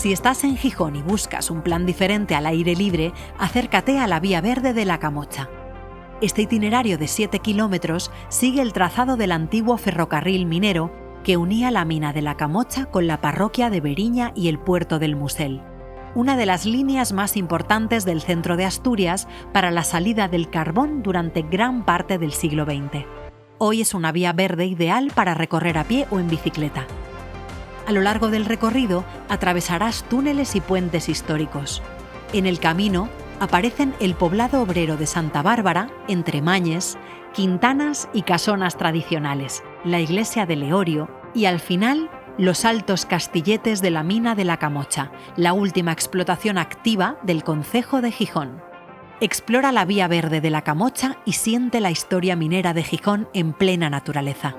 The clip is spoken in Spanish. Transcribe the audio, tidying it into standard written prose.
Si estás en Gijón y buscas un plan diferente al aire libre, acércate a la Vía Verde de La Camocha. Este itinerario de 7 kilómetros sigue el trazado del antiguo ferrocarril minero que unía la mina de La Camocha con la parroquia de Beriña y el puerto del Musel, una de las líneas más importantes del centro de Asturias para la salida del carbón durante gran parte del siglo XX. Hoy es una vía verde ideal para recorrer a pie o en bicicleta. A lo largo del recorrido atravesarás túneles y puentes históricos. En el camino aparecen el poblado obrero de Santa Bárbara, entre mañes, quintanas y casonas tradicionales, la iglesia de Leorio y, al final, los altos castilletes de la mina de La Camocha, la última explotación activa del concejo de Gijón. Explora la Vía Verde de La Camocha y siente la historia minera de Gijón en plena naturaleza.